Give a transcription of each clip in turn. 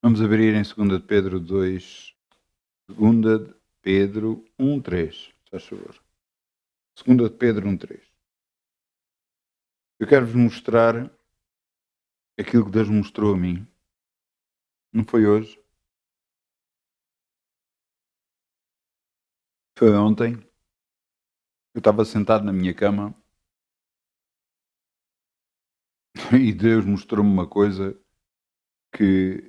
Vamos abrir em 2 de Pedro 2, 2 de Pedro 1:3, se faz favor. 2 de Pedro 1:3. Eu quero-vos mostrar aquilo que Deus mostrou a mim. Não foi hoje, foi ontem. Eu estava sentado na minha cama e Deus mostrou-me uma coisa que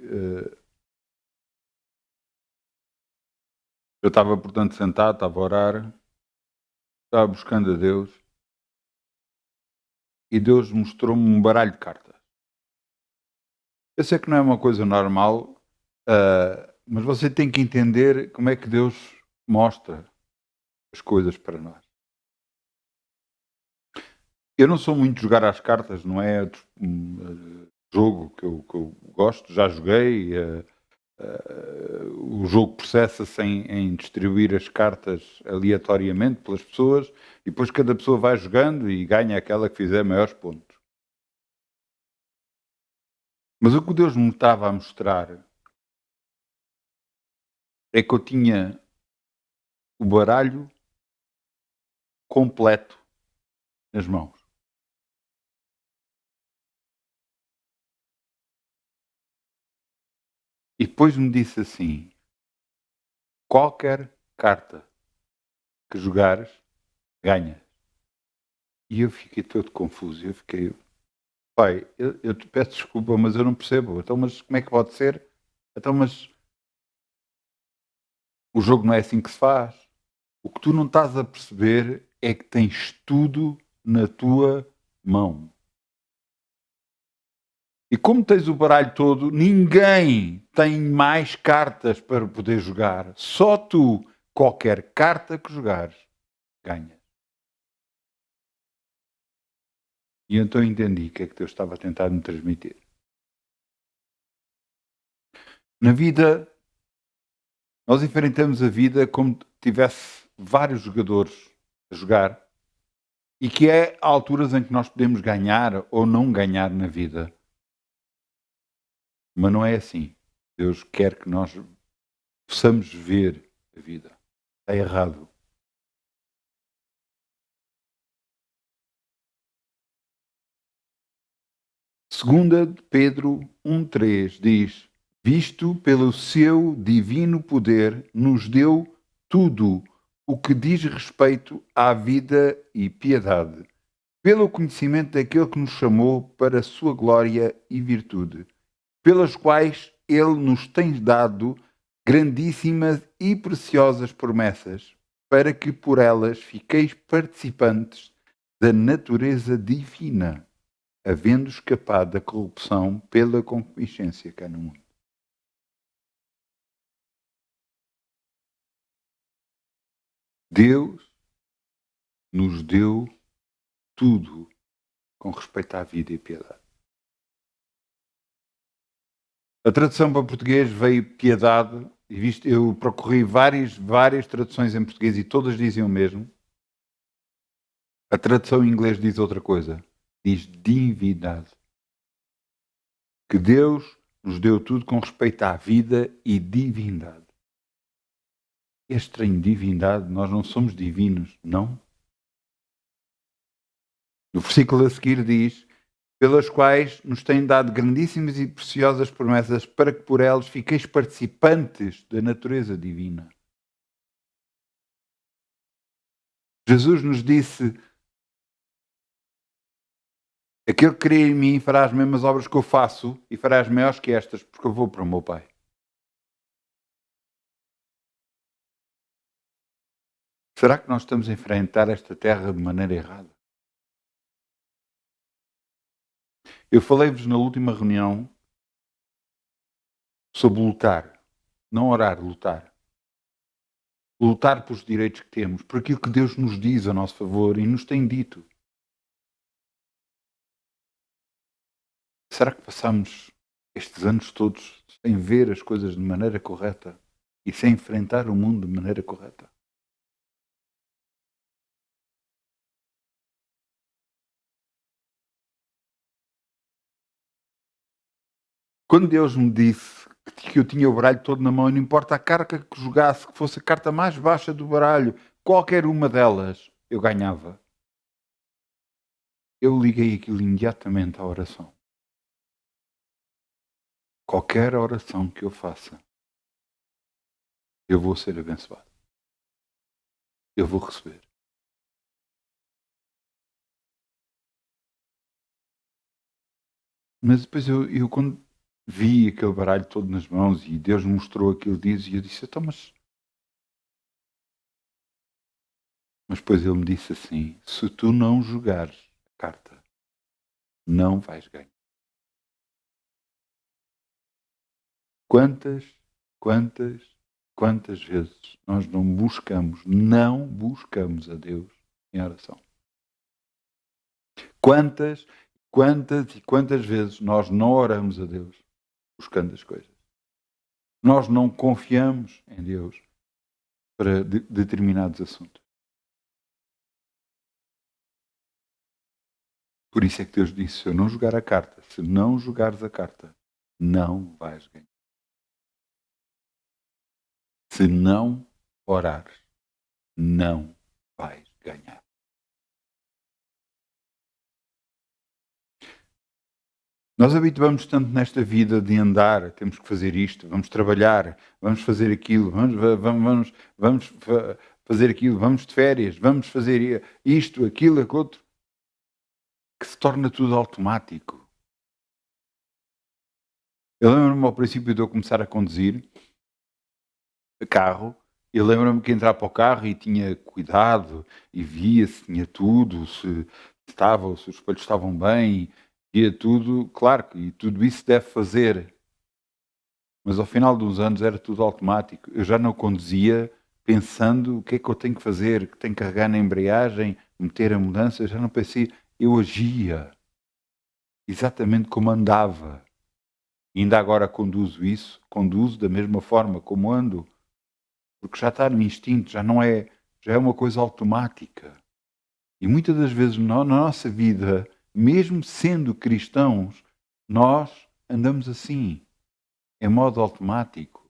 eu estava, portanto, sentado, estava a orar, estava buscando a Deus e Deus mostrou-me um baralho de cartas. Eu sei que não é uma coisa normal, mas você tem que entender como é que Deus mostra as coisas para nós. Eu não sou muito de jogar às cartas, não é jogo que eu gosto, já joguei. O jogo processa-se em distribuir as cartas aleatoriamente pelas pessoas e depois cada pessoa vai jogando e ganha aquela que fizer maiores pontos. Mas o que Deus me estava a mostrar é que eu tinha o baralho completo nas mãos. E depois me disse assim: qualquer carta que jogares, ganhas. E eu fiquei todo confuso. Eu fiquei, pai, eu te peço desculpa, mas eu não percebo. Então, mas como é que pode ser? Então, mas o jogo não é assim que se faz. O que tu não estás a perceber é que tens tudo na tua mão. E como tens o baralho todo, ninguém tem mais cartas para poder jogar. Só tu, qualquer carta que jogares, ganhas. E então entendi o que é que Deus estava a tentar me transmitir. Na vida, nós enfrentamos a vida como se tivesse vários jogadores a jogar e que é alturas em que nós podemos ganhar ou não ganhar na vida. Mas não é assim. Deus quer que nós possamos ver a vida. Está errado. Segunda de Pedro 1:3 diz: visto pelo seu divino poder, nos deu tudo o que diz respeito à vida e piedade, pelo conhecimento daquele que nos chamou para a sua glória e virtude, pelas quais ele nos tem dado grandíssimas e preciosas promessas, para que por elas fiqueis participantes da natureza divina, havendo escapado da corrupção pela concupiscência cá no mundo. Deus nos deu tudo com respeito à vida e piedade. A tradução para português veio piedade, e visto, eu procurei várias traduções em português e todas diziam o mesmo. A tradução em inglês diz outra coisa, diz divindade. Que Deus nos deu tudo com respeito à vida e divindade. É estranho, divindade, nós não somos divinos, não? No versículo a seguir diz: pelas quais nos têm dado grandíssimas e preciosas promessas, para que por elas fiqueis participantes da natureza divina. Jesus nos disse: aquele que crê em mim fará as mesmas obras que eu faço e fará as maiores que estas, porque eu vou para o meu Pai. Será que nós estamos a enfrentar esta terra de maneira errada? Eu falei-vos na última reunião sobre lutar. Não orar, lutar. Lutar pelos direitos que temos, por aquilo que Deus nos diz a nosso favor e nos tem dito. Será que passamos estes anos todos sem ver as coisas de maneira correta e sem enfrentar o mundo de maneira correta? Quando Deus me disse que que eu tinha o baralho todo na mão, e não importa a carta que jogasse, que fosse a carta mais baixa do baralho, qualquer uma delas, eu ganhava. Eu liguei aquilo imediatamente à oração. Qualquer oração que eu faça, eu vou ser abençoado. Eu vou receber. Mas depois eu quando vi aquele baralho todo nas mãos e Deus me mostrou aquilo e eu disse: "Então, mas depois ele me disse assim: "Se tu não jogares a carta, não vais ganhar". Quantas, quantas, quantas vezes nós não buscamos a Deus em oração? Quantas, quantas e quantas vezes nós não oramos a Deus buscando as coisas? Nós não confiamos em Deus para determinados assuntos. Por isso é que Deus disse: se eu não jogar a carta, se não jogares a carta, não vais ganhar. Se não orares, não vais ganhar. Nós habituamos tanto nesta vida de andar, temos que fazer isto, vamos trabalhar, vamos fazer aquilo, vamos fazer aquilo, vamos de férias, vamos fazer isto, aquilo, aquilo outro, que se torna tudo automático. Eu lembro-me ao princípio de eu começar a conduzir carro, eu lembro-me que entrar para o carro e tinha cuidado e via se tinha tudo, se estava, se os espelhos estavam bem, via tudo, claro que e tudo isso deve fazer, mas ao final dos anos era tudo automático. Eu já não conduzia pensando o que é que eu tenho que fazer, que tenho que carregar na embreagem, meter a mudança, eu já não pensei, eu agia exatamente como andava. E ainda agora conduzo isso, conduzo da mesma forma como ando. Porque já está no instinto, já é uma coisa automática. E muitas das vezes na nossa vida, mesmo sendo cristãos, nós andamos assim, em modo automático,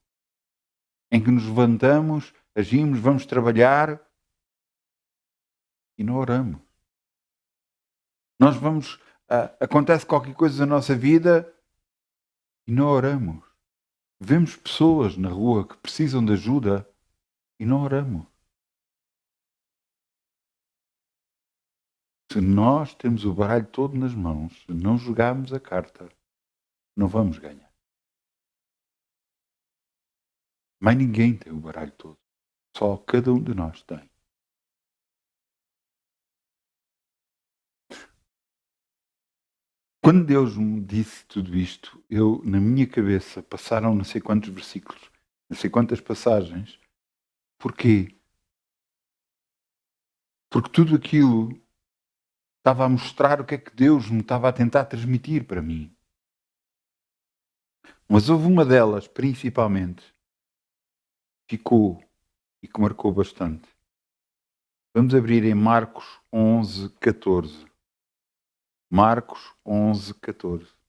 em que nos levantamos, agimos, vamos trabalhar e não oramos. Nós vamos, acontece qualquer coisa na nossa vida e não oramos. Vemos pessoas na rua que precisam de ajuda e não oramos. Se nós temos o baralho todo nas mãos, se não jogarmos a carta, não vamos ganhar. Mas ninguém tem o baralho todo. Só cada um de nós tem. Quando Deus me disse tudo isto, eu, na minha cabeça, passaram não sei quantos versículos, não sei quantas passagens. Porquê? Porque tudo aquilo estava a mostrar o que é que Deus me estava a tentar transmitir para mim. Mas houve uma delas, principalmente, que ficou e que marcou bastante. Vamos abrir em Marcos 11, 14. Marcos 11, 14.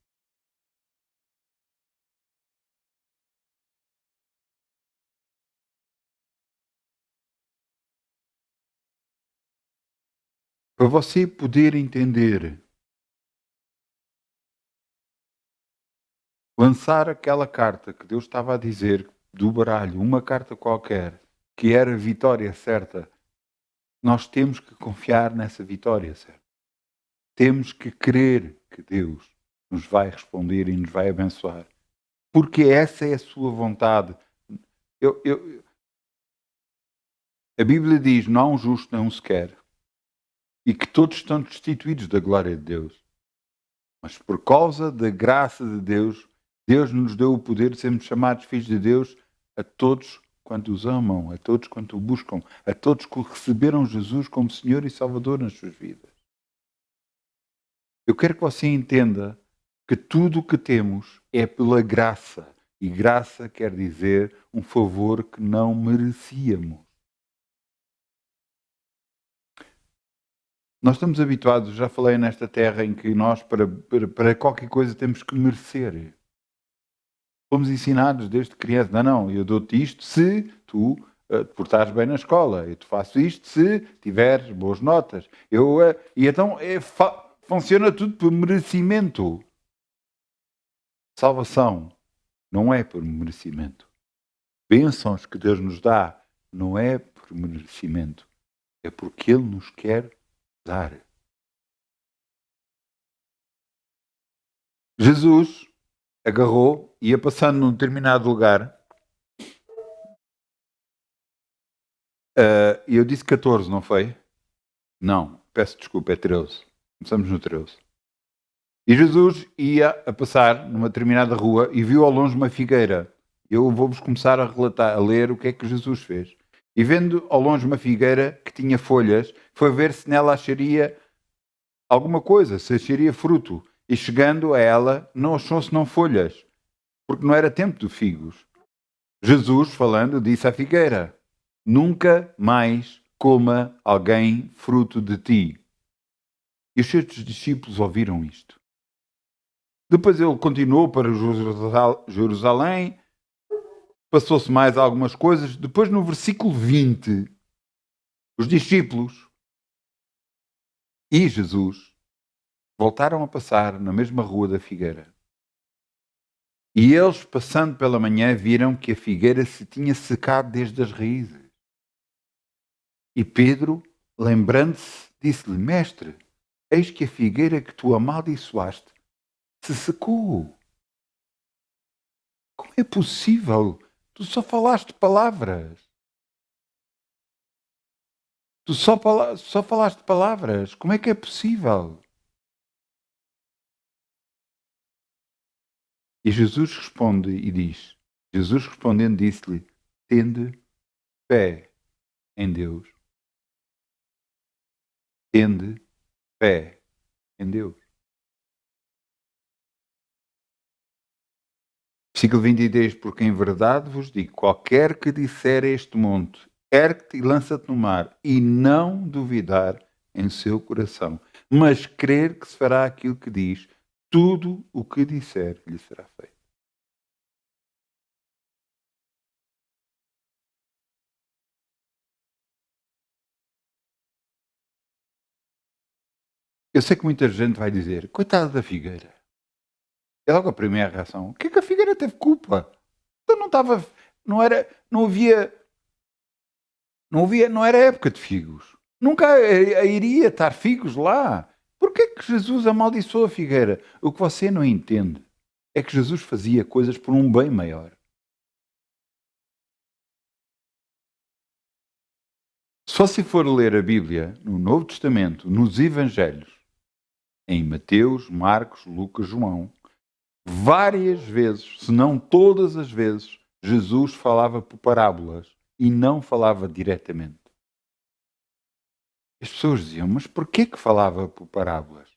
Para você poder entender, lançar aquela carta que Deus estava a dizer do baralho, uma carta qualquer, que era a vitória certa, nós temos que confiar nessa vitória certa. Temos que crer que Deus nos vai responder e nos vai abençoar. Porque essa é a sua vontade. A Bíblia diz: não há um justo, nem um sequer. E que todos estão destituídos da glória de Deus. Mas por causa da graça de Deus, Deus nos deu o poder de sermos chamados filhos de Deus a todos quanto os amam, a todos quanto o buscam, a todos que receberam Jesus como Senhor e Salvador nas suas vidas. Eu quero que você entenda que tudo o que temos é pela graça. E graça quer dizer um favor que não merecíamos. Nós estamos habituados, já falei nesta terra, em que nós, para qualquer coisa, temos que merecer. Fomos ensinados desde criança. Não, eu dou-te isto se tu te portares bem na escola. Eu te faço isto se tiveres boas notas. E então funciona tudo por merecimento. Salvação não é por merecimento. Bênçãos que Deus nos dá não é por merecimento. É porque Ele nos quer dar. Jesus agarrou e ia passando num determinado lugar. E eu disse 14, não foi? Não, peço desculpa, é 13. Começamos no 13. E Jesus ia a passar numa determinada rua e viu ao longe uma figueira. Eu vou-vos começar a relatar, a ler o que é que Jesus fez. E vendo ao longe uma figueira que tinha folhas, foi ver se nela acharia alguma coisa, se acharia fruto. E chegando a ela, não achou senão folhas, porque não era tempo de figos. Jesus, falando, disse à figueira: nunca mais coma alguém fruto de ti. E os seus discípulos ouviram isto. Depois ele continuou para Jerusalém, passou-se mais algumas coisas. Depois, no versículo 20, os discípulos e Jesus voltaram a passar na mesma rua da figueira. E eles, passando pela manhã, viram que a figueira se tinha secado desde as raízes. E Pedro, lembrando-se, disse-lhe: Mestre, eis que a figueira que tu amaldiçoaste se secou. Como é possível? Tu só falaste palavras. Tu só falaste palavras. Como é que é possível? E Jesus responde e diz: Jesus respondendo disse-lhe: tende fé em Deus. Tende fé em Deus. Versículo 23, porque em verdade vos digo, qualquer que disser a este monte, ergue-te e lança-te no mar, e não duvidar em seu coração, mas crer que se fará aquilo que diz, tudo o que disser lhe será feito. Eu sei que muita gente vai dizer, coitada da figueira. É logo a primeira reação. O que é que a figueira teve culpa? Então não estava, não era época de figos. Nunca iria estar figos lá. Porquê que Jesus amaldiçoou a figueira? O que você não entende é que Jesus fazia coisas por um bem maior. Se você for ler a Bíblia no Novo Testamento, nos Evangelhos, em Mateus, Marcos, Lucas, João, várias vezes, se não todas as vezes, Jesus falava por parábolas e não falava diretamente. As pessoas diziam, mas porquê que falava por parábolas?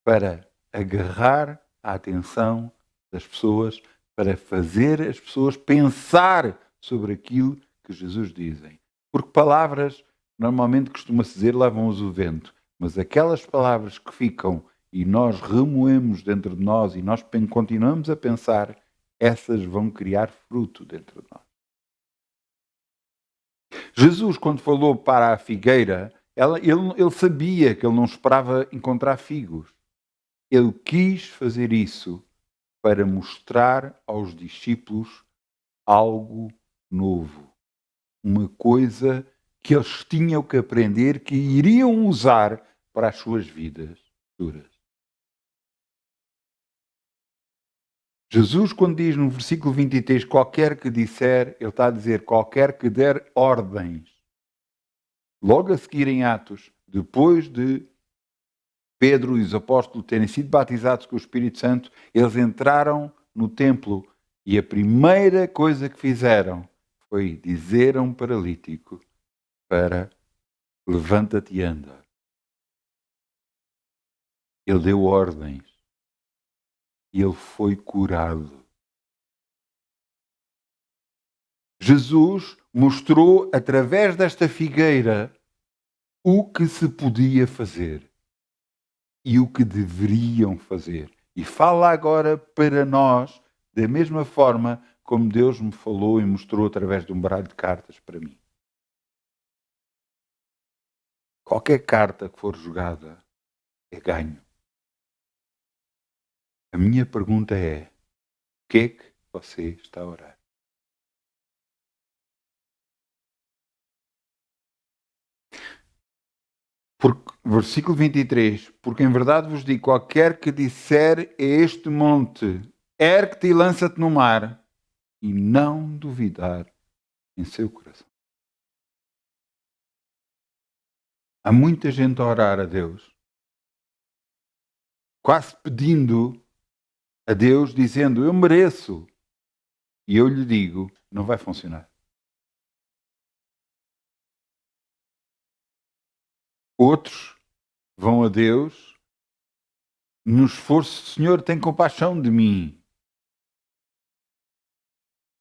Para agarrar a atenção das pessoas, para fazer as pessoas pensar sobre aquilo que Jesus dizem. Porque palavras, normalmente costuma-se dizer, levam-os o vento. Mas aquelas palavras que ficam e nós remoemos dentro de nós e nós continuamos a pensar, essas vão criar fruto dentro de nós. Jesus, quando falou para a figueira, ele sabia que ele não esperava encontrar figos. Ele quis fazer isso para mostrar aos discípulos algo novo. Uma coisa que eles tinham que aprender, que iriam usar para as suas vidas futuras. Jesus, quando diz no versículo 23, qualquer que disser, ele está a dizer qualquer que der ordens. Logo a seguir em Atos, depois de Pedro e os apóstolos terem sido batizados com o Espírito Santo, eles entraram no templo e a primeira coisa que fizeram foi dizer a um paralítico para levanta-te e anda. Ele deu ordens e ele foi curado. Jesus mostrou através desta figueira o que se podia fazer e o que deveriam fazer. E fala agora para nós da mesma forma como Deus me falou e mostrou através de um baralho de cartas para mim. Qualquer carta que for jogada é ganho. A minha pergunta é: o que é que você está a orar? Porque, versículo 23, porque em verdade vos digo, qualquer que disser a este monte, ergue-te e lança-te no mar, e não duvidar em seu coração. Há muita gente a orar a Deus, quase pedindo a Deus, dizendo, eu mereço. E eu lhe digo, não vai funcionar. Outros vão a Deus no esforço, Senhor, tem compaixão de mim.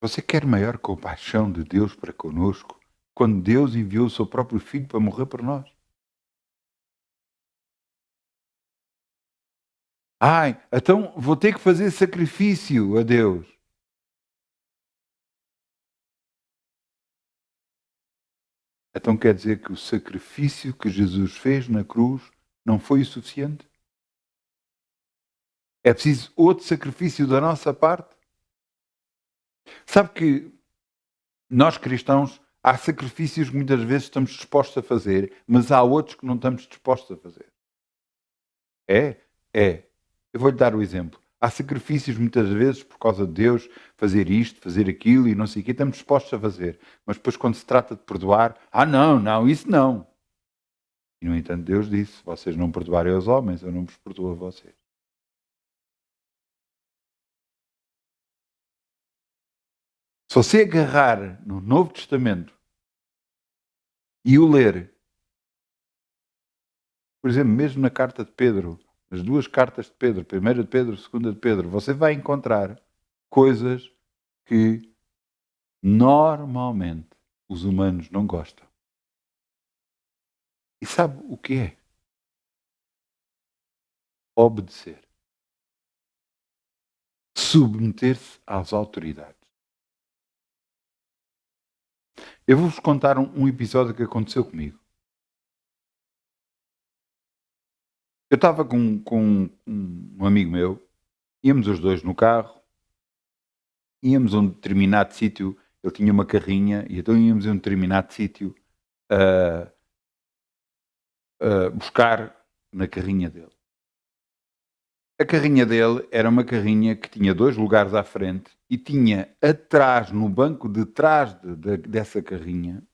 Você quer maior compaixão de Deus para conosco quando Deus enviou o seu próprio Filho para morrer por nós? Ai, então vou ter que fazer sacrifício a Deus. Então quer dizer que o sacrifício que Jesus fez na cruz não foi o suficiente? É preciso outro sacrifício da nossa parte? Sabe que nós cristãos, há sacrifícios que muitas vezes estamos dispostos a fazer, mas há outros que não estamos dispostos a fazer. É? É. Eu vou-lhe dar o exemplo. Há sacrifícios muitas vezes por causa de Deus, fazer isto, fazer aquilo e não sei o quê, estamos dispostos a fazer. Mas depois quando se trata de perdoar, não, não, isso não. E no entanto Deus disse, vocês não perdoarem aos homens, eu não vos perdoo a vocês. Se você agarrar no Novo Testamento e o ler, por exemplo, mesmo na carta de Pedro, as duas cartas de Pedro, primeira de Pedro, segunda de Pedro, você vai encontrar coisas que normalmente os humanos não gostam. E sabe o que é? Obedecer. Submeter-se às autoridades. Eu vou-vos contar um episódio que aconteceu comigo. Eu estava com um amigo meu, íamos os dois no carro, íamos a um determinado sítio, ele tinha uma carrinha, e então íamos a um determinado sítio a buscar na carrinha dele. A carrinha dele era uma carrinha que tinha 2 lugares à frente e tinha atrás, no banco de trás dessa carrinha,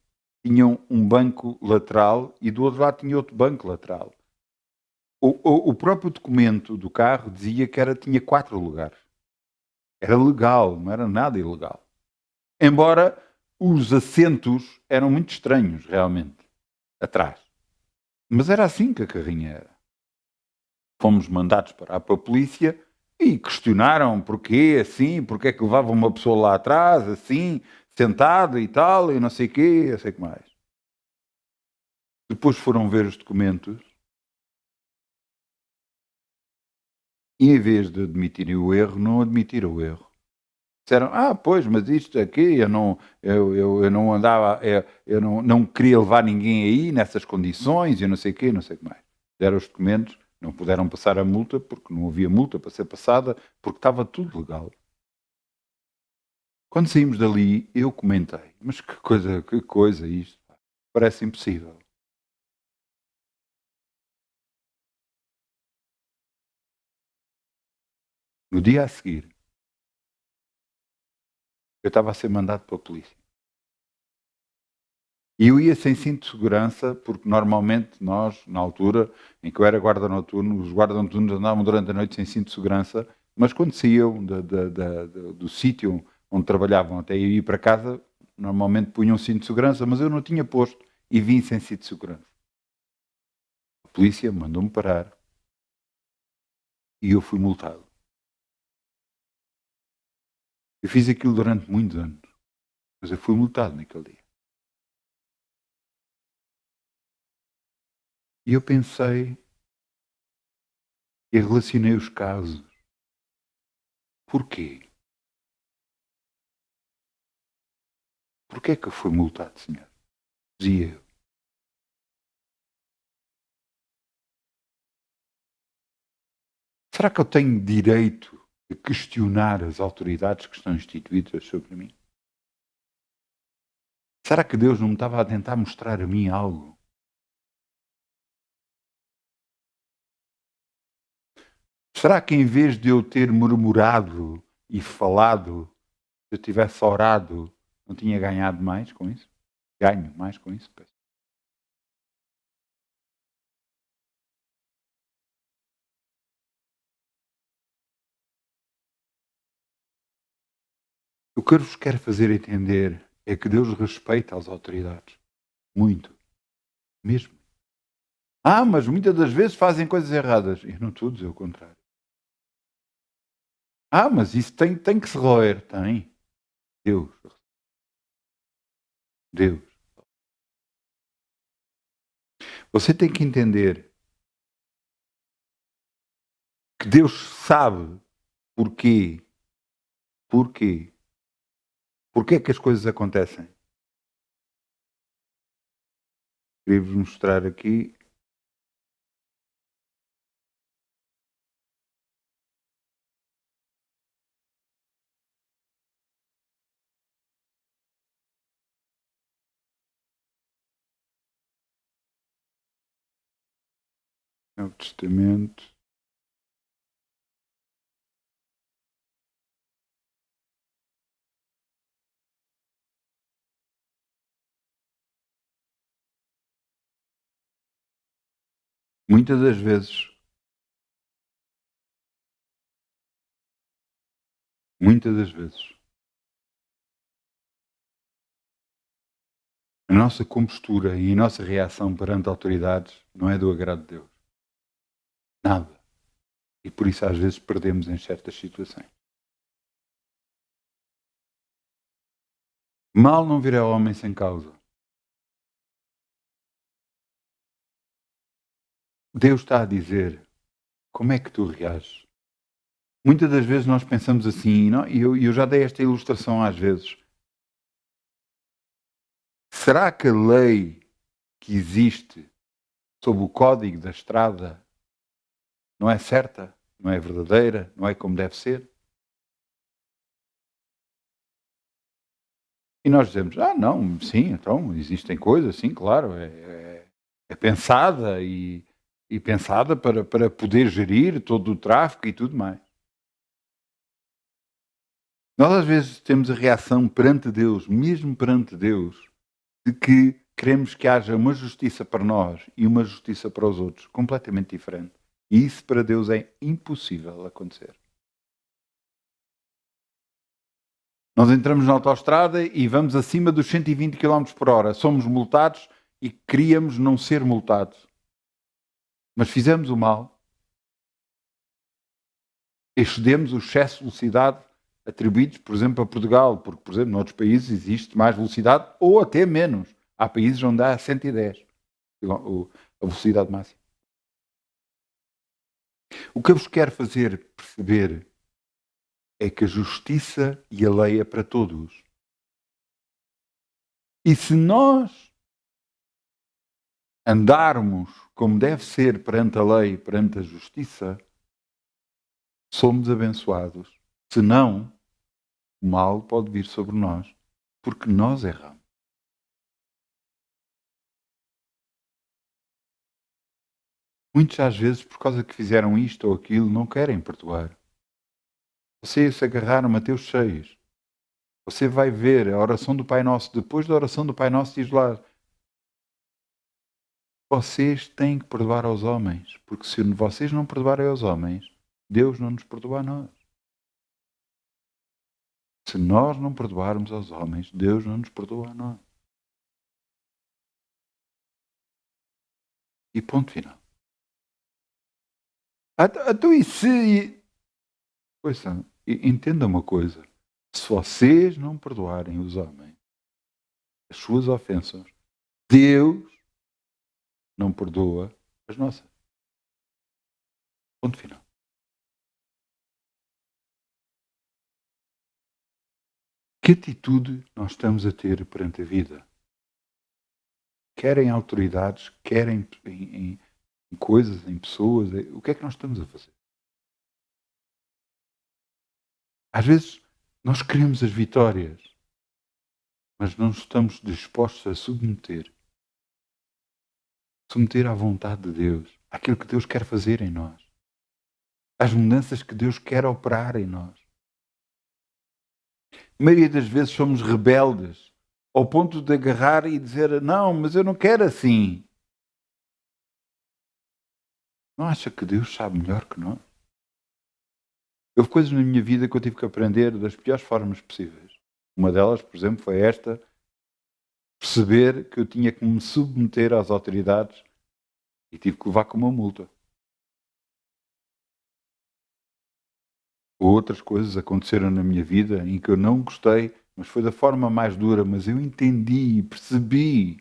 tinha um banco lateral e do outro lado tinha outro banco lateral. O próprio documento do carro dizia que tinha 4 lugares. Era legal, não era nada ilegal. Embora os assentos eram muito estranhos, realmente, atrás. Mas era assim que a carrinha era. Fomos mandados parar para a polícia e questionaram porquê, assim, porque é que levavam uma pessoa lá atrás, assim, sentada e tal, e não sei o quê, eu sei o que mais. Depois foram ver os documentos e em vez de admitirem o erro, não admitiram o erro. Disseram, pois, mas isto aqui, eu não andava, eu não queria levar ninguém aí nessas condições, e não sei o quê, não sei o que mais. Deram os documentos, não puderam passar a multa, porque não havia multa para ser passada, porque estava tudo legal. Quando saímos dali, eu comentei, mas que coisa isto, pá. Parece impossível. No dia a seguir, eu estava a ser mandado para a polícia. E eu ia sem cinto de segurança, porque normalmente nós, na altura em que eu era guarda noturno, os guardas noturnos andavam durante a noite sem cinto de segurança, mas quando saíam do sítio onde trabalhavam até eu ir para casa, normalmente punham cinto de segurança, mas eu não tinha posto e vim sem cinto de segurança. A polícia mandou-me parar e eu fui multado. Eu fiz aquilo durante muitos anos, mas eu fui multado naquele dia. E eu pensei e relacionei os casos. Porquê? Porquê é que eu fui multado, Senhor? Dizia eu. Será que eu tenho direito de questionar as autoridades que estão instituídas sobre mim? Será que Deus não me estava a tentar mostrar a mim algo? Será que em vez de eu ter murmurado e falado, se eu tivesse orado, não tinha ganhado mais com isso? Ganho mais com isso? Peço. O que eu vos quero fazer entender é que Deus respeita as autoridades. Muito. Mesmo. Mas muitas das vezes fazem coisas erradas. Eu não estou a dizer o contrário. Mas isso tem que se roer. Tem. Deus. Deus. Você tem que entender que Deus sabe porquê. Porquê. Porquê é que as coisas acontecem. Queria-vos mostrar aqui. Novo Testamento. Muitas das vezes, a nossa compostura e a nossa reação perante autoridades não é do agrado de Deus. Nada. E por isso às vezes perdemos em certas situações. Mal não virá homem sem causa. Deus está a dizer, como é que tu reages? Muitas das vezes nós pensamos assim, e eu já dei esta ilustração às vezes. Será que a lei que existe sob o código da estrada não é certa, não é verdadeira, não é como deve ser? E nós dizemos, não, sim, então existem coisas, sim, claro, é pensada e pensada para poder gerir todo o tráfego e tudo mais. Nós às vezes temos a reação perante Deus, mesmo perante Deus, de que queremos que haja uma justiça para nós e uma justiça para os outros, completamente diferente. E isso para Deus é impossível acontecer. Nós entramos na autoestrada e vamos acima dos 120 km por hora. Somos multados e queríamos não ser multados. Mas fizemos o mal, excedemos o excesso de velocidade atribuídos, por exemplo, a Portugal, porque, por exemplo, noutros países existe mais velocidade ou até menos. Há países onde há 110, a velocidade máxima. O que eu vos quero fazer perceber é que a justiça e a lei é para todos. E se nós andarmos como deve ser perante a lei, perante a justiça, somos abençoados. Se não, o mal pode vir sobre nós, porque nós erramos. Muitos às vezes, por causa que fizeram isto ou aquilo, não querem perdoar. Você se agarrar a Mateus 6, você vai ver a oração do Pai Nosso. Depois da oração do Pai Nosso diz lá, vocês têm que perdoar aos homens, porque se vocês não perdoarem aos homens, Deus não nos perdoa a nós. Se nós não perdoarmos aos homens, Deus não nos perdoa a nós. E ponto final. Então e se... Ouça, entenda uma coisa. Se vocês não perdoarem os homens as suas ofensas, Deus não perdoa as nossas. Ponto final. Que atitude nós estamos a ter perante a vida? Quer em autoridades, quer em coisas, em pessoas, o que é que nós estamos a fazer? Às vezes nós queremos as vitórias, mas não estamos dispostos a submeter à vontade de Deus, àquilo que Deus quer fazer em nós, às mudanças que Deus quer operar em nós. A maioria das vezes somos rebeldes, ao ponto de agarrar e dizer, não, mas eu não quero assim. Não acha que Deus sabe melhor que nós? Houve coisas na minha vida que eu tive que aprender das piores formas possíveis. Uma delas, por exemplo, foi esta: perceber que eu tinha que me submeter às autoridades e tive que levar com uma multa. Outras coisas aconteceram na minha vida em que eu não gostei, mas foi da forma mais dura, mas eu entendi e percebi.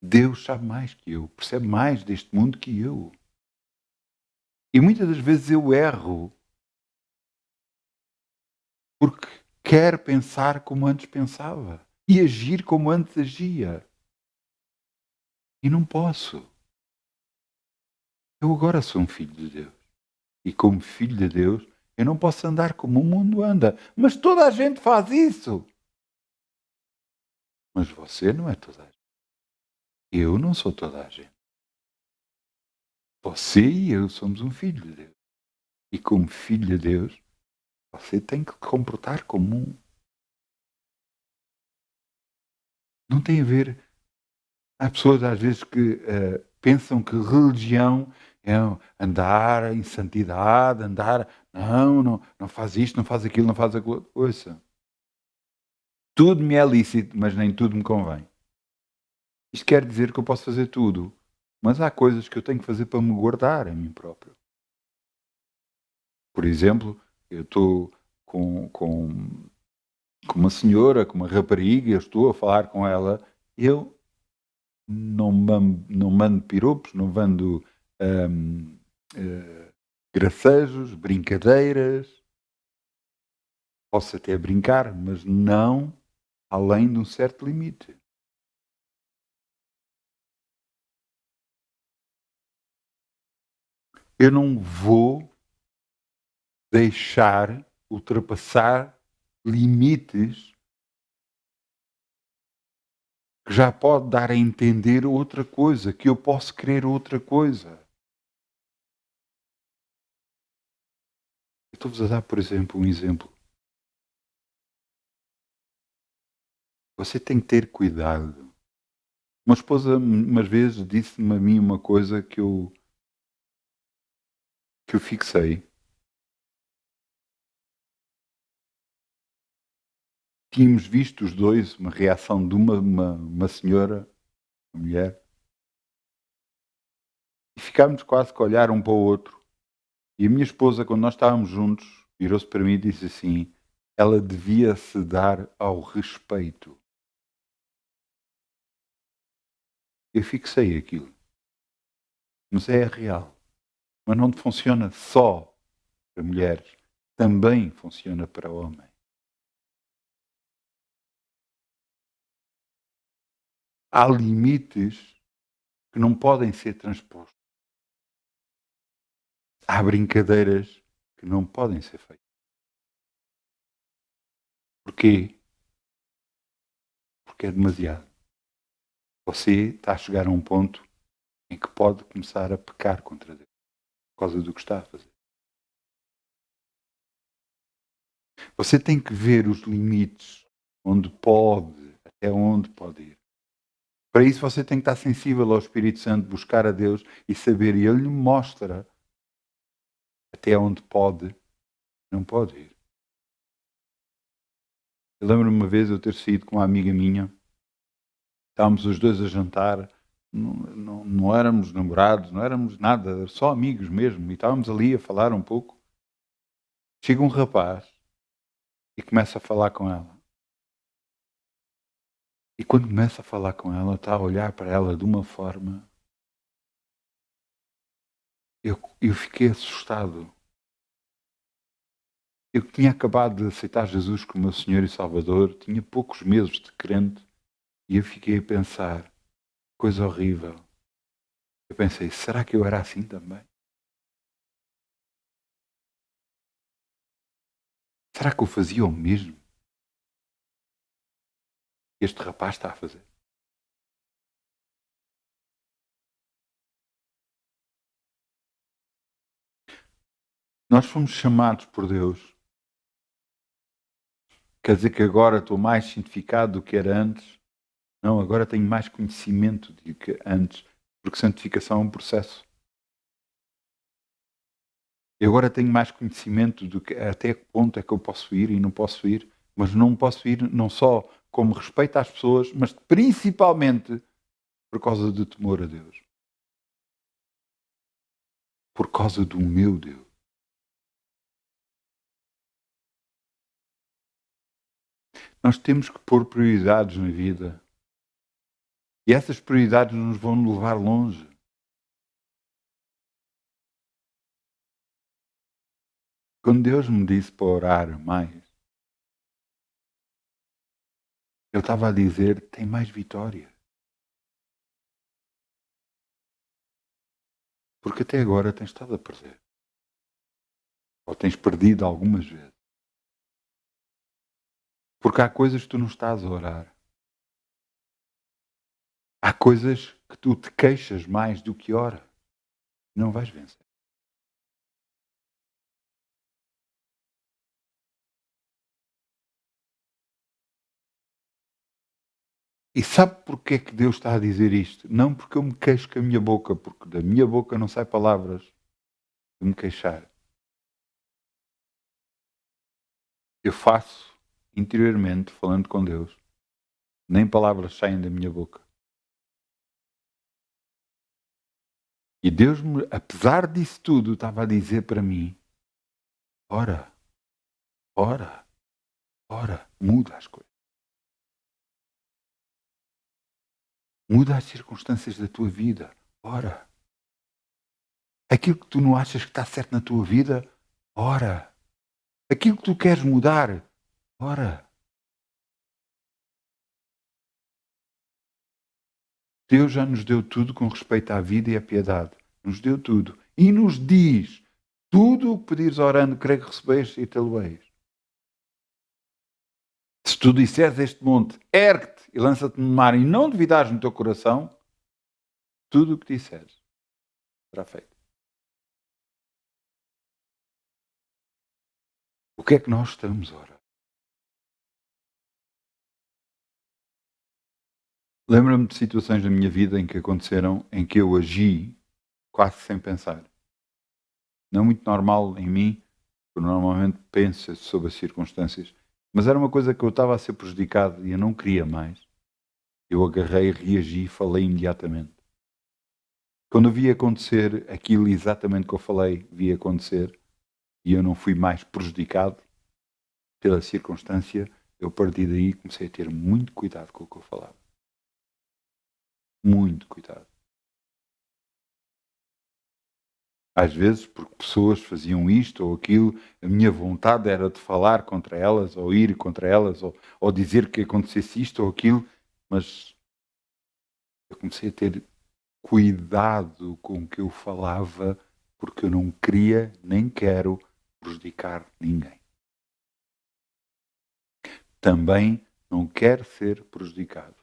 Deus sabe mais que eu, percebe mais deste mundo que eu. E muitas das vezes eu erro porque quero pensar como antes pensava e agir como antes agia. E não posso. Eu agora sou um filho de Deus. E como filho de Deus, eu não posso andar como o mundo anda. Mas toda a gente faz isso. Mas você não é toda a gente. Eu não sou toda a gente. Você e eu somos um filho de Deus. E como filho de Deus, você tem que comportar como um. Não tem a ver. Há pessoas às vezes que pensam que religião é andar em santidade, andar. Não faz isto, não faz aquilo, não faz aquilo. Ouça. Tudo me é lícito, mas nem tudo me convém. Isto quer dizer que eu posso fazer tudo, mas há coisas que eu tenho que fazer para me guardar a mim próprio. Por exemplo, eu estou com uma senhora, com uma rapariga, eu estou a falar com ela, eu não mando piropos, não mando hum, gracejos, brincadeiras. Posso até brincar, mas não além de um certo limite. Eu não vou deixar ultrapassar limites que já pode dar a entender outra coisa, que eu posso querer outra coisa. Eu estou-vos a dar, por exemplo, um exemplo. Você tem que ter cuidado. Uma esposa, umas vezes, disse-me a mim uma coisa que eu fixei. Tínhamos visto os dois uma reação de uma senhora, uma mulher, e ficámos quase que a olhar um para o outro. E a minha esposa, quando nós estávamos juntos, virou-se para mim e disse assim: ela devia se dar ao respeito. Eu fixei aquilo. Mas é real. Mas não funciona só para mulheres, também funciona para homens. Há limites que não podem ser transpostos. Há brincadeiras que não podem ser feitas. Porquê? Porque é demasiado. Você está a chegar a um ponto em que pode começar a pecar contra Deus por causa do que está a fazer. Você tem que ver os limites onde pode, até onde pode ir. Para isso você tem que estar sensível ao Espírito Santo, buscar a Deus e saber, e Ele lhe mostra até onde pode, não pode ir. Eu lembro-me uma vez eu ter saído com uma amiga minha, estávamos os dois a jantar, não éramos namorados, não éramos nada, só amigos mesmo, e estávamos ali a falar um pouco. Chega um rapaz e começa a falar com ela. E quando começa a falar com ela, está a olhar para ela de uma forma. Eu fiquei assustado. Eu tinha acabado de aceitar Jesus como meu Senhor e Salvador, tinha poucos meses de crente, e eu fiquei a pensar, coisa horrível. Eu pensei, será que eu era assim também? Será que eu fazia o mesmo que este rapaz está a fazer? Nós fomos chamados por Deus. Quer dizer que agora estou mais santificado do que era antes? Não, agora tenho mais conhecimento do que antes, porque santificação é um processo. Eu agora tenho mais conhecimento do que até que ponto é que eu posso ir e não posso ir, mas não posso ir não só como respeito às pessoas, mas principalmente por causa do temor a Deus. Por causa do meu Deus. Nós temos que pôr prioridades na vida. E essas prioridades nos vão levar longe. Quando Deus me disse para orar mais, Ele estava a dizer: tem mais vitória. Porque até agora tens estado a perder. Ou tens perdido algumas vezes. Porque há coisas que tu não estás a orar. Há coisas que tu te queixas mais do que ora. Não vais vencer. E sabe porque é que Deus está a dizer isto? Não porque eu me queixo com a minha boca, porque da minha boca não sai palavras de me queixar. Eu faço interiormente, falando com Deus, nem palavras saem da minha boca. E Deus, apesar disso tudo, estava a dizer para mim: ora, ora, ora, muda as coisas. Muda as circunstâncias da tua vida. Ora. Aquilo que tu não achas que está certo na tua vida, ora. Aquilo que tu queres mudar, ora. Deus já nos deu tudo com respeito à vida e à piedade. Nos deu tudo. E nos diz: tudo o que pedires orando, creio que recebeste e te-lo-eis. Se tu disseres a este monte, ergue-te e lança-te no mar, e não duvidares no teu coração, tudo o que disseres será feito. O que é que nós estamos a orar? Lembro-me de situações na minha vida em que aconteceram, em que eu agi quase sem pensar. Não muito normal em mim, porque normalmente penso sobre as circunstâncias, mas era uma coisa que eu estava a ser prejudicado e eu não queria mais. Eu agarrei, reagi e falei imediatamente. Quando eu vi acontecer aquilo exatamente que eu falei, vi acontecer, e eu não fui mais prejudicado pela circunstância, eu a partir daí comecei a ter muito cuidado com o que eu falava. Muito cuidado. Às vezes, porque pessoas faziam isto ou aquilo, a minha vontade era de falar contra elas, ou ir contra elas, ou dizer que acontecesse isto ou aquilo, mas eu comecei a ter cuidado com o que eu falava, porque eu não queria nem quero prejudicar ninguém. Também não quero ser prejudicado.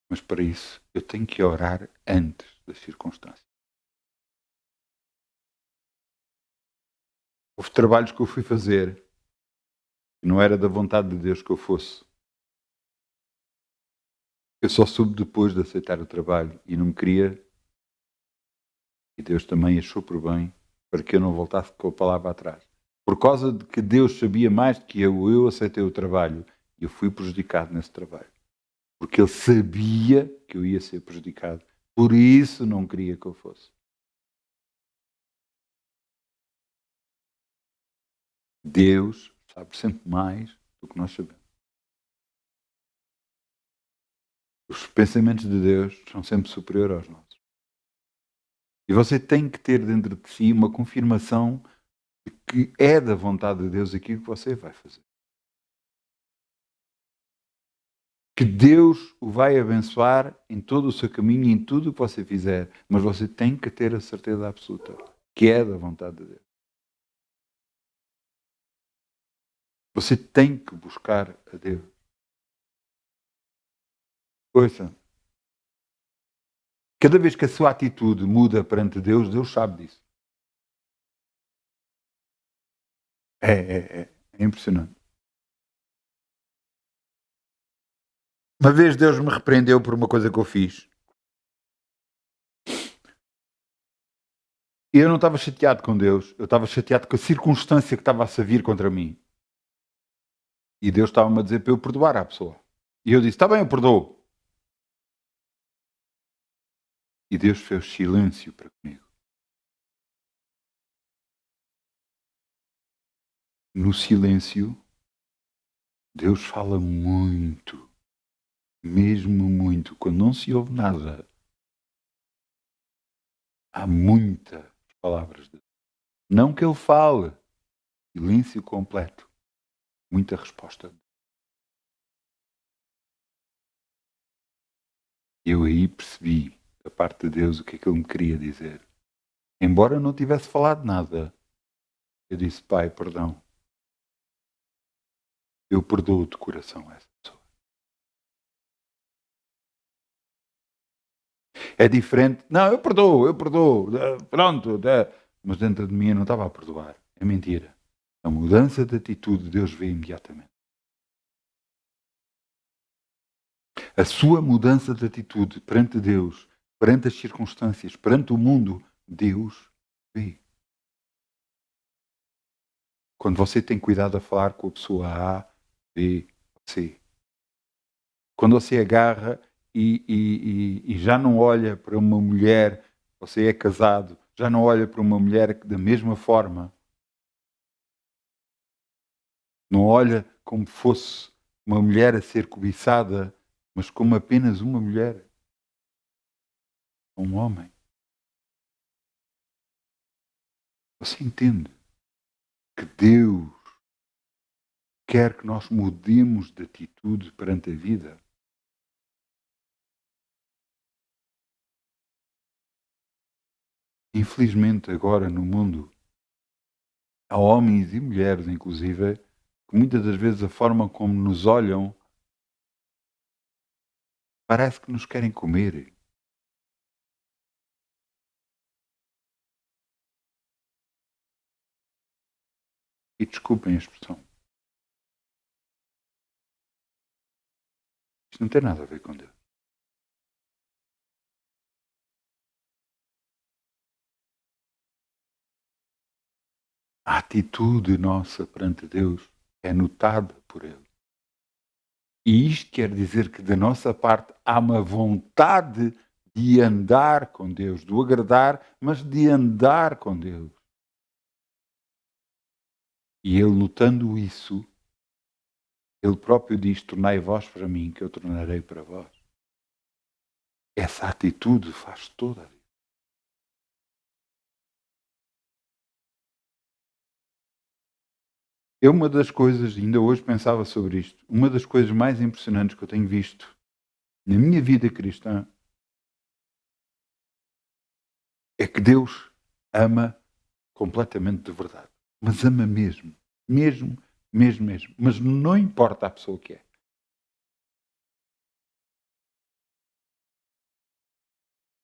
Mas para isso eu tenho que orar antes das circunstâncias. Houve trabalhos que eu fui fazer e não era da vontade de Deus que eu fosse. Eu só soube depois de aceitar o trabalho e não queria, e Deus também achou por bem, para que eu não voltasse com a palavra atrás. Por causa de que Deus sabia mais do que eu aceitei o trabalho e eu fui prejudicado nesse trabalho. Porque Ele sabia que eu ia ser prejudicado. Por isso não queria que eu fosse. Deus sabe sempre mais do que nós sabemos. Os pensamentos de Deus são sempre superiores aos nossos. E você tem que ter dentro de si uma confirmação que é da vontade de Deus aquilo que você vai fazer. Que Deus o vai abençoar em todo o seu caminho e em tudo o que você fizer, mas você tem que ter a certeza absoluta que é da vontade de Deus. Você tem que buscar a Deus. Ouça, cada vez que a sua atitude muda perante Deus, Deus sabe disso. É impressionante. Uma vez Deus me repreendeu por uma coisa que eu fiz. E eu não estava chateado com Deus, eu estava chateado com a circunstância que estava a se vir contra mim. E Deus estava-me a dizer para eu perdoar a pessoa. E eu disse: está bem, eu perdoo. E Deus fez silêncio para comigo. No silêncio, Deus fala muito, mesmo muito. Quando não se ouve nada, há muitas palavras de Deus. Não que Ele fale, silêncio completo, muita resposta. Eu aí percebi, da parte de Deus, o que é que Ele me queria dizer. Embora não tivesse falado nada, eu disse: Pai, perdão. Eu perdoo de coração essa pessoa. É diferente. Não, eu perdoo. Pronto. Mas dentro de mim eu não estava a perdoar. É mentira. A mudança de atitude Deus vê imediatamente. A sua mudança de atitude perante Deus, perante as circunstâncias, perante o mundo, Deus vê. Quando você tem cuidado a falar com a pessoa A, B, C. Quando você agarra e já não olha para uma mulher, você é casado, já não olha para uma mulher da mesma forma. Não olha como fosse uma mulher a ser cobiçada, mas como apenas uma mulher. Um homem. Você entende que Deus quer que nós mudemos de atitude perante a vida? Infelizmente, agora no mundo, há homens e mulheres, inclusive, que muitas das vezes a forma como nos olham parece que nos querem comer. E desculpem a expressão. Isto não tem nada a ver com Deus. A atitude nossa perante Deus é notada por Ele. E isto quer dizer que da nossa parte há uma vontade de andar com Deus, de o agradar, mas de andar com Deus. E Ele, notando isso, Ele próprio diz: tornai vós para mim, que eu tornarei para vós. Essa atitude faz toda a diferença. Eu, uma das coisas, ainda hoje pensava sobre isto, uma das coisas mais impressionantes que eu tenho visto na minha vida cristã é que Deus ama completamente de verdade. Mas ama mesmo. Mesmo, mesmo, mesmo. Mas não importa a pessoa que é.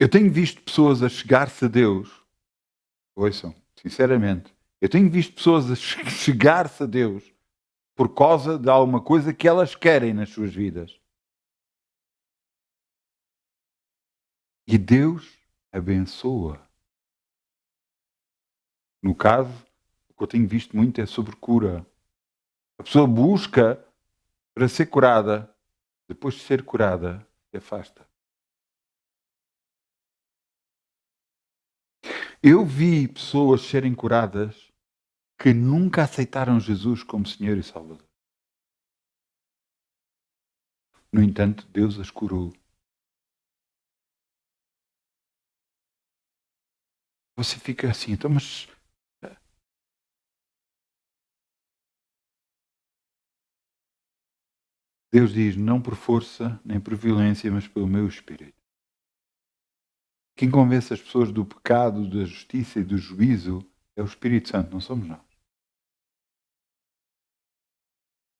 Eu tenho visto pessoas a chegar-se a Deus. Ouçam, sinceramente. Eu tenho visto pessoas a chegar-se a Deus por causa de alguma coisa que elas querem nas suas vidas. E Deus abençoa. No caso, o que eu tenho visto muito é sobre cura. A pessoa busca para ser curada, depois de ser curada, se afasta. Eu vi pessoas serem curadas que nunca aceitaram Jesus como Senhor e Salvador. No entanto, Deus as curou. Você fica assim, então, mas Deus diz, não por força nem por violência, mas pelo meu Espírito. Quem convence as pessoas do pecado, da justiça e do juízo é o Espírito Santo, não somos nós.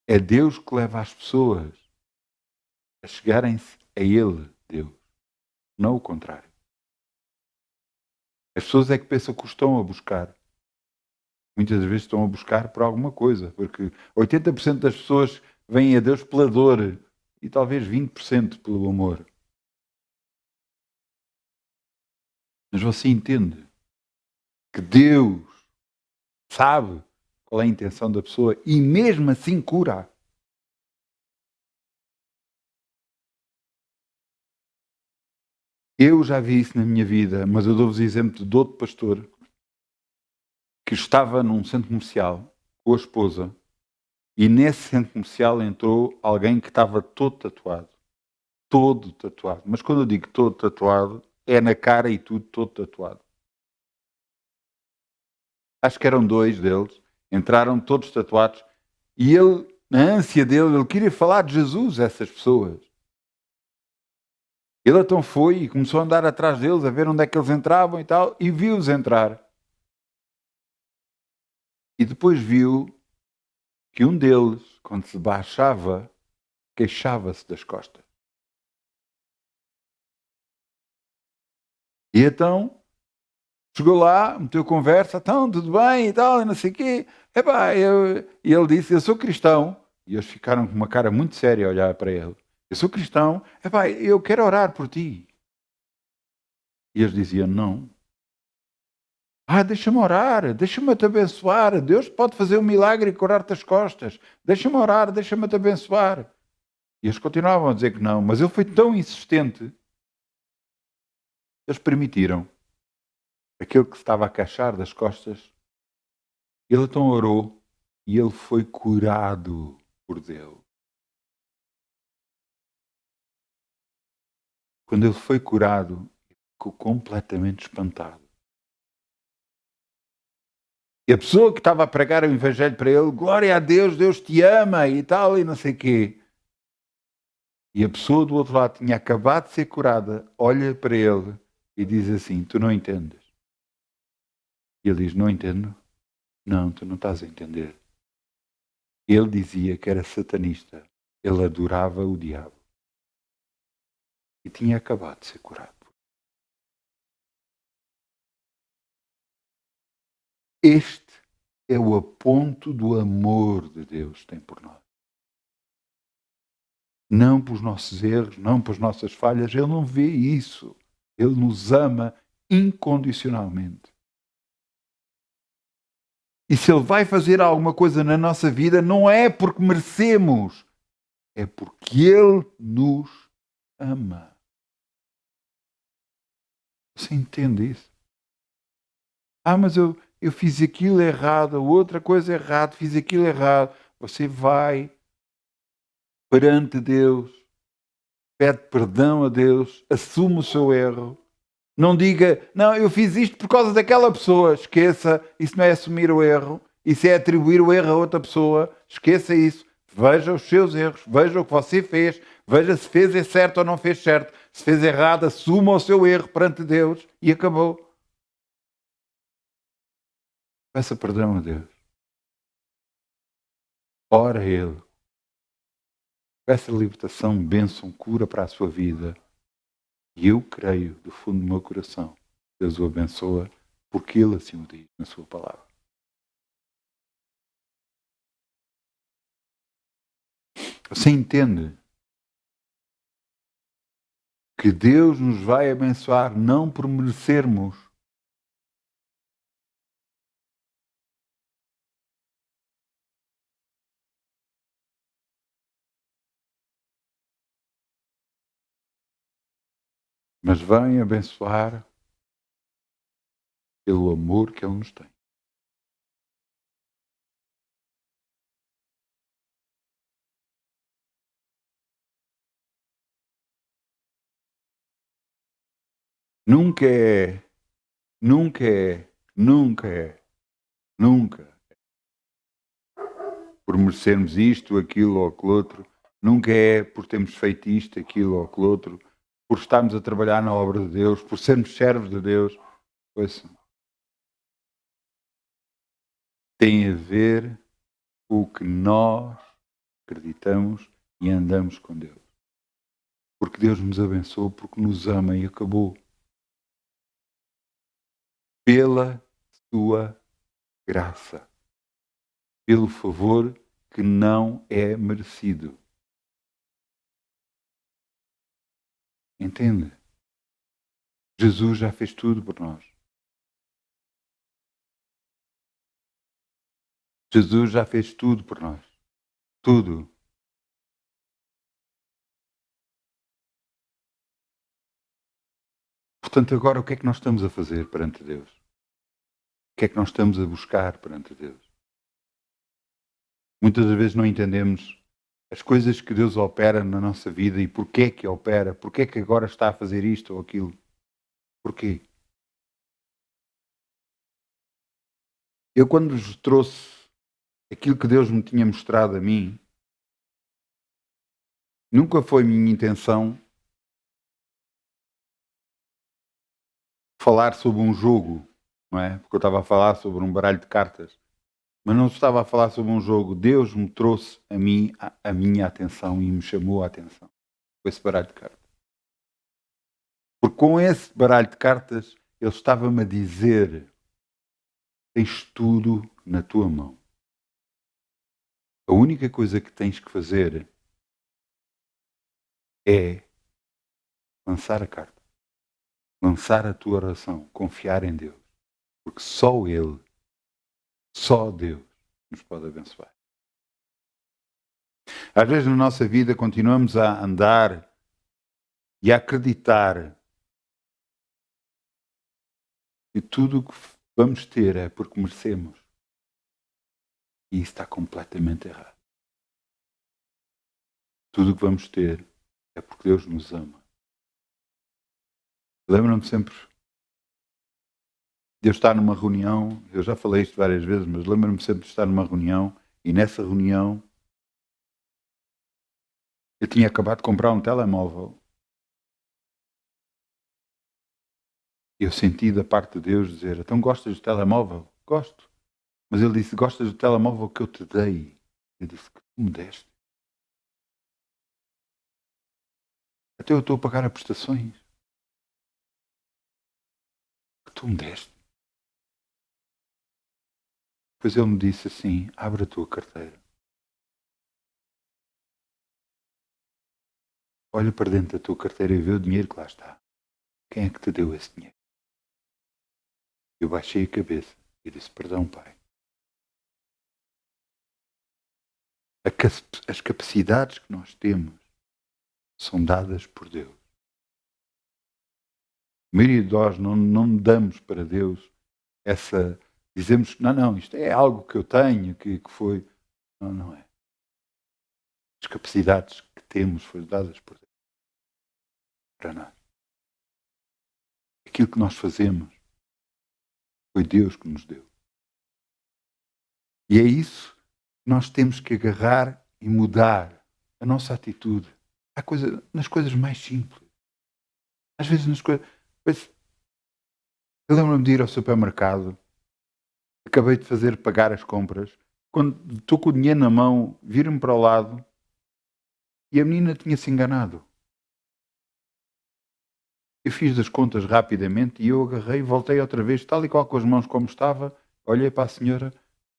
É Deus que leva as pessoas a chegarem-se a Ele, Deus, não o contrário. As pessoas é que pensam que o estão a buscar. Muitas vezes estão a buscar por alguma coisa, porque 80% das pessoas vêm a Deus pela dor e talvez 20% pelo amor. Mas você entende que Deus sabe qual é a intenção da pessoa e mesmo assim cura. Eu já vi isso na minha vida, mas eu dou-vos exemplo de outro pastor que estava num centro comercial com a esposa e nesse centro comercial entrou alguém que estava todo tatuado. Todo tatuado. Mas quando eu digo todo tatuado, é na cara e tudo todo tatuado. Acho que eram 2 deles, entraram todos tatuados e ele, na ânsia dele, ele queria falar de Jesus a essas pessoas. Ele então foi e começou a andar atrás deles, a ver onde é que eles entravam e tal, e viu-os entrar. E depois viu que um deles, quando se baixava, queixava-se das costas. E então chegou lá, meteu conversa, então, tudo bem e tal, e não sei o quê. E ele disse, eu sou cristão. E eles ficaram com uma cara muito séria a olhar para ele. Eu sou cristão, eu quero orar por ti. E eles diziam, não. Deixa-me orar, deixa-me te abençoar. Deus pode fazer um milagre e curar-te as costas. Deixa-me orar, deixa-me te abençoar. E eles continuavam a dizer que não, mas ele foi tão insistente, eles permitiram. Aquele que estava a queixar das costas, ele então orou e ele foi curado por Deus. Quando ele foi curado, ficou completamente espantado. E a pessoa que estava a pregar o evangelho para ele, glória a Deus, Deus te ama e tal, e não sei o quê. E a pessoa do outro lado tinha acabado de ser curada, olha para ele e diz assim, tu não entendes. E ele diz, não entendo. Não, tu não estás a entender. Ele dizia que era satanista. Ele adorava o diabo. E tinha acabado de ser curado. Este é o aponto do amor de Deus que tem por nós. Não pelos nossos erros, não pelas nossas falhas. Ele não vê isso. Ele nos ama incondicionalmente. E se Ele vai fazer alguma coisa na nossa vida, não é porque merecemos, é porque Ele nos ama. Você entende isso? Mas eu fiz aquilo errado, outra coisa errada, fiz aquilo errado. Você vai perante Deus, pede perdão a Deus, assume o seu erro. Não diga, não, eu fiz isto por causa daquela pessoa. Esqueça, isso não é assumir o erro, isso é atribuir o erro a outra pessoa. Esqueça isso. Veja os seus erros, veja o que você fez, veja se fez certo ou não fez certo. Se fez errado, assuma o seu erro perante Deus e acabou. Peça perdão a Deus. Ora a Ele. Peça libertação, bênção, cura para a sua vida. E eu creio, do fundo do meu coração, Deus o abençoa, porque Ele assim o diz na sua palavra. Você entende que Deus nos vai abençoar não por merecermos, mas vem abençoar pelo amor que Ele nos tem. Nunca é, nunca é, nunca é, nunca por merecermos isto, aquilo ou aquilo outro. Nunca é por termos feito isto, aquilo ou aquilo outro, por estarmos a trabalhar na obra de Deus, por sermos servos de Deus. Ouça, tem a ver com o que nós acreditamos e andamos com Deus. Porque Deus nos abençoou, porque nos ama e acabou. Pela sua graça. Pelo favor que não é merecido. Entende? Jesus já fez tudo por nós. Jesus já fez tudo por nós. Tudo. Portanto, agora o que é que nós estamos a fazer perante Deus? O que é que nós estamos a buscar perante Deus? Muitas das vezes não entendemos as coisas que Deus opera na nossa vida e porquê é que opera, porquê é que agora está a fazer isto ou aquilo. Porquê? Eu quando vos trouxe aquilo que Deus me tinha mostrado a mim, nunca foi minha intenção falar sobre um jogo, não é? Porque eu estava a falar sobre um baralho de cartas. Mas não estava a falar sobre um jogo. Deus me trouxe a mim a minha atenção e me chamou a atenção com esse baralho de cartas. Porque com esse baralho de cartas, ele estava-me a dizer: tens tudo na tua mão. A única coisa que tens que fazer é lançar a carta, lançar a tua oração, confiar em Deus. Porque só Ele, só Deus nos pode abençoar. Às vezes na nossa vida continuamos a andar e a acreditar que tudo o que vamos ter é porque merecemos. E isso está completamente errado. Tudo o que vamos ter é porque Deus nos ama. Lembro-me sempre de eu estar numa reunião, eu já falei isto várias vezes, mas lembro-me sempre de estar numa reunião e nessa reunião eu tinha acabado de comprar um telemóvel. E eu senti da parte de Deus dizer: então gostas do telemóvel? Gosto. Mas ele disse: gostas do telemóvel que eu te dei? Eu disse: que tu me deste. Até eu estou a pagar as prestações. Que tu me deste. Depois ele me disse assim: abre a tua carteira. Olha para dentro da tua carteira e vê o dinheiro que lá está. Quem é que te deu esse dinheiro? Eu baixei a cabeça e disse: perdão, pai. As capacidades que nós temos são dadas por Deus. A maioria de nós não damos para Deus essa. Dizemos que não, isto é algo que eu tenho, que foi. Não, não é. As capacidades que temos foram dadas por Deus para nós. Aquilo que nós fazemos foi Deus que nos deu. E é isso que nós temos que agarrar e mudar a nossa atitude. Nas coisas mais simples. Às vezes nas coisas. Eu lembro-me de ir ao supermercado, acabei de pagar as compras, quando estou com o dinheiro na mão, viro-me para o lado e a menina tinha-se enganado. Eu fiz as contas rapidamente e eu agarrei, voltei outra vez, tal e qual com as mãos como estava, olhei para a senhora,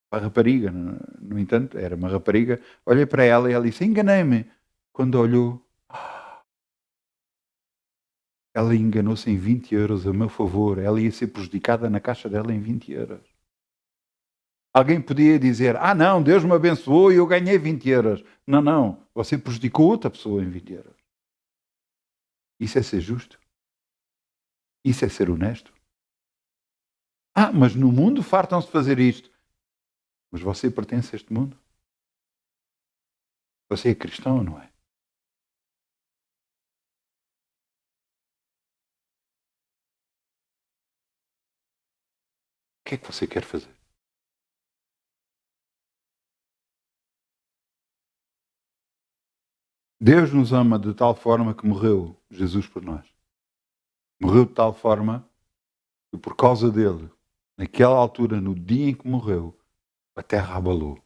para a rapariga, no entanto, era uma rapariga, olhei para ela e ela disse: enganei-me. Quando olhou, ela enganou-se em 20 euros a meu favor, ela ia ser prejudicada na caixa dela em 20 euros. Alguém podia dizer: não, Deus me abençoou e eu ganhei 20 euros. Não, não, você prejudicou outra pessoa em 20 euros. Isso é ser justo? Isso é ser honesto? Mas no mundo fartam-se de fazer isto. Mas você pertence a este mundo? Você é cristão ou não é? O que é que você quer fazer? Deus nos ama de tal forma que morreu Jesus por nós. Morreu de tal forma que por causa dele, naquela altura, no dia em que morreu, a terra abalou.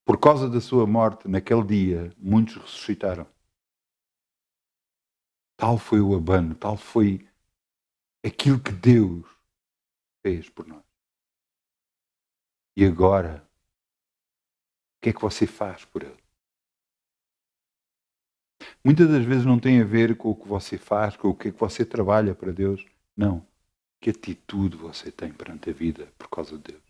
Por causa da sua morte, naquele dia, muitos ressuscitaram. Tal foi o abano, tal foi aquilo que Deus fez por nós. E agora, o que é que você faz por ele? Muitas das vezes não tem a ver com o que você faz, com o que é que você trabalha para Deus. Não. Que atitude você tem perante a vida por causa de Deus?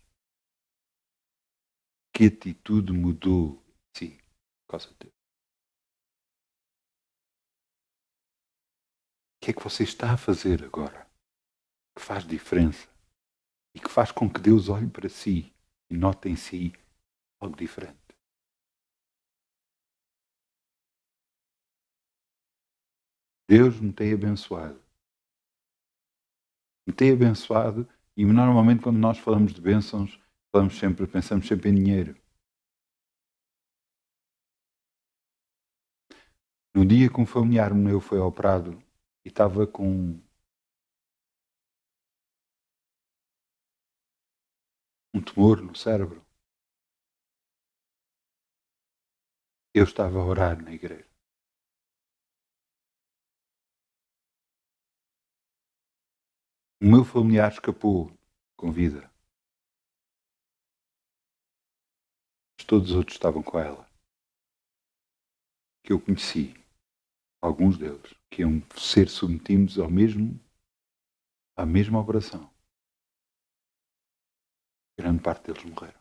Que atitude mudou em si por causa de Deus? O que é que você está a fazer agora que faz diferença e que faz com que Deus olhe para si e note em si algo diferente? Deus me tem abençoado. Me tem abençoado e normalmente quando nós falamos de bênçãos, pensamos sempre em dinheiro. No dia que um familiar meu foi operado e estava com um tumor no cérebro, eu estava a orar na igreja. O meu familiar escapou com vida. Mas todos os outros estavam com ela. Que eu conheci, alguns deles, que iam ser submetidos à mesma operação. Grande parte deles morreram.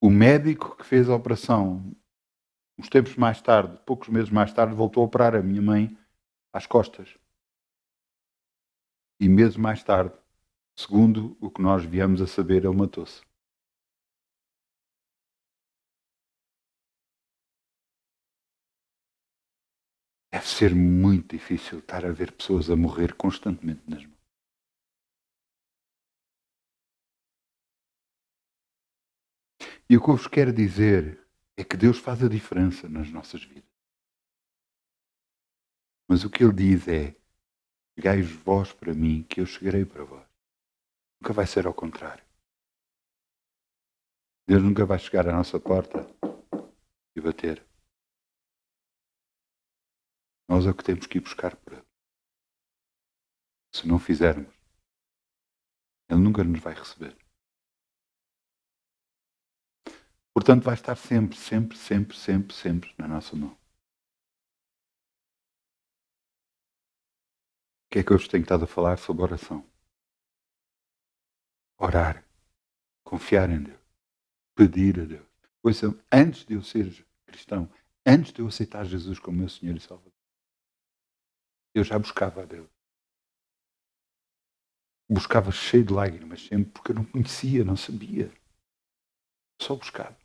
O médico que fez a operação, uns tempos mais tarde, poucos meses mais tarde, voltou a operar a minha mãe às costas. E meses mais tarde, segundo o que nós viemos a saber, ele matou-se. Deve ser muito difícil estar a ver pessoas a morrer constantemente nas mãos. E o que eu vos quero dizer é que Deus faz a diferença nas nossas vidas. Mas o que Ele diz é: chegai vós para mim, que eu chegarei para vós. Nunca vai ser ao contrário. Deus nunca vai chegar à nossa porta e bater. Nós é o que temos que ir buscar por Ele. Se não fizermos, Ele nunca nos vai receber. Portanto, vai estar sempre, sempre, sempre, sempre, sempre na nossa mão. O que é que eu vos tenho estado a falar sobre oração? Orar. Confiar em Deus. Pedir a Deus. Ouçam, antes de eu ser cristão, antes de eu aceitar Jesus como meu Senhor e Salvador, eu já buscava a Deus. Buscava cheio de lágrimas sempre, porque eu não conhecia, não sabia. Só buscava.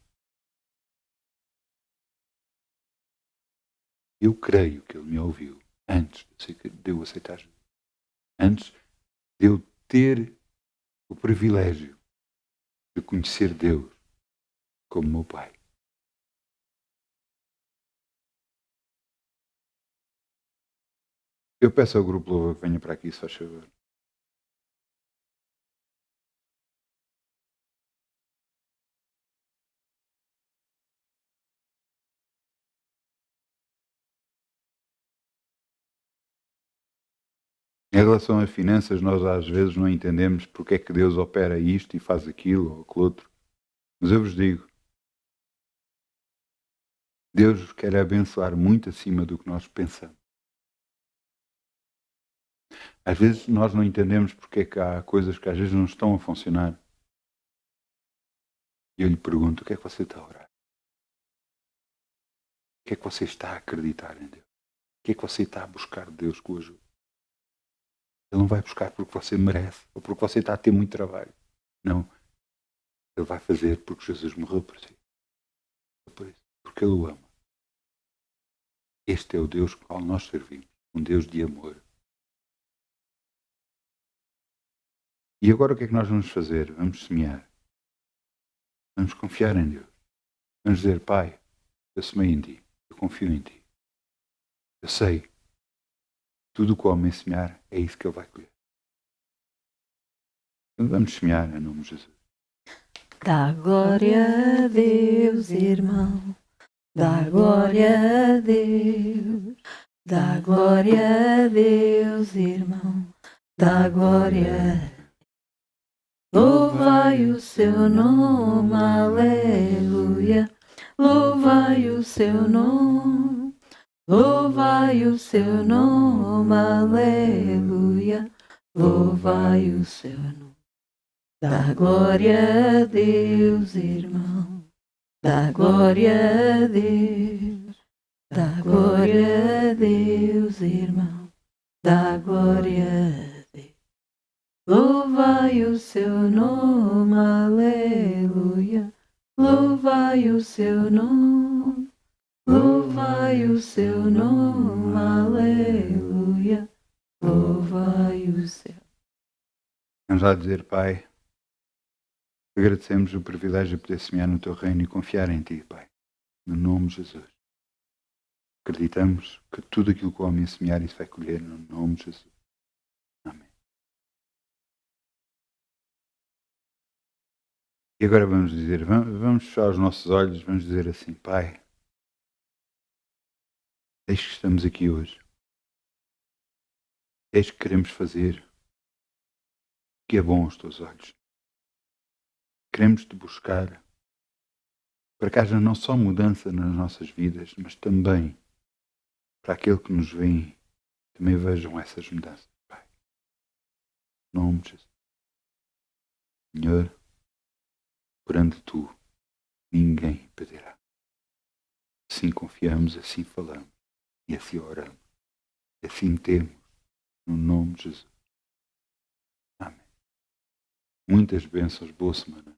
Eu creio que Ele me ouviu antes de eu aceitar Jesus. Antes de eu ter o privilégio de conhecer Deus como meu Pai. Eu peço ao grupo Louvor que venha para aqui, se faz favor. Em relação às finanças, nós às vezes não entendemos porque é que Deus opera isto e faz aquilo ou aquilo outro. Mas eu vos digo, Deus vos quer abençoar muito acima do que nós pensamos. Às vezes nós não entendemos porque é que há coisas que às vezes não estão a funcionar. E eu lhe pergunto, o que é que você está a orar? O que é que você está a acreditar em Deus? O que é que você está a buscar de Deus com ajuda? Ele não vai buscar porque você merece ou porque você está a ter muito trabalho. Não. Ele vai fazer porque Jesus morreu por si. Por isso, porque Ele o ama. Este é o Deus ao qual nós servimos. Um Deus de amor. E agora o que é que nós vamos fazer? Vamos semear. Vamos confiar em Deus. Vamos dizer, Pai, eu semei em Ti, eu confio em Ti. Eu sei, tudo o que o homem semear é isso que ele vai colher. Então vamos semear em nome de Jesus. Dá glória a Deus, irmão. Dá glória a Deus. Dá glória a Deus, irmão. Dá glória. Louvai o seu nome, aleluia. Louvai o seu nome. Louvai o seu nome, aleluia. Louvai o seu nome. Dá glória a Deus, irmão. Dá glória a Deus. Dá glória a Deus, irmão. Dá glória a Deus. Louvai o seu nome, aleluia. Louvai o seu nome. Louvai o seu nome, aleluia. Louvai o seu. Vamos lá dizer, Pai, agradecemos o privilégio de poder semear no Teu reino e confiar em Ti, Pai. No nome de Jesus. Acreditamos que tudo aquilo que o homem semear, isso vai colher no nome de Jesus. Amém. E agora vamos dizer, vamos fechar os nossos olhos, vamos dizer assim, Pai, eis que estamos aqui hoje. Eis que queremos fazer o que é bom aos Teus olhos. Queremos Te buscar para que haja não só mudança nas nossas vidas, mas também para aquele que nos vem, também vejam essas mudanças, Pai. Em nome de Jesus. Senhor, perante Tu, ninguém pedirá. Assim confiamos, assim falamos e assim oramos. E assim temos, no nome de Jesus. Amém. Muitas bênçãos, boa semana.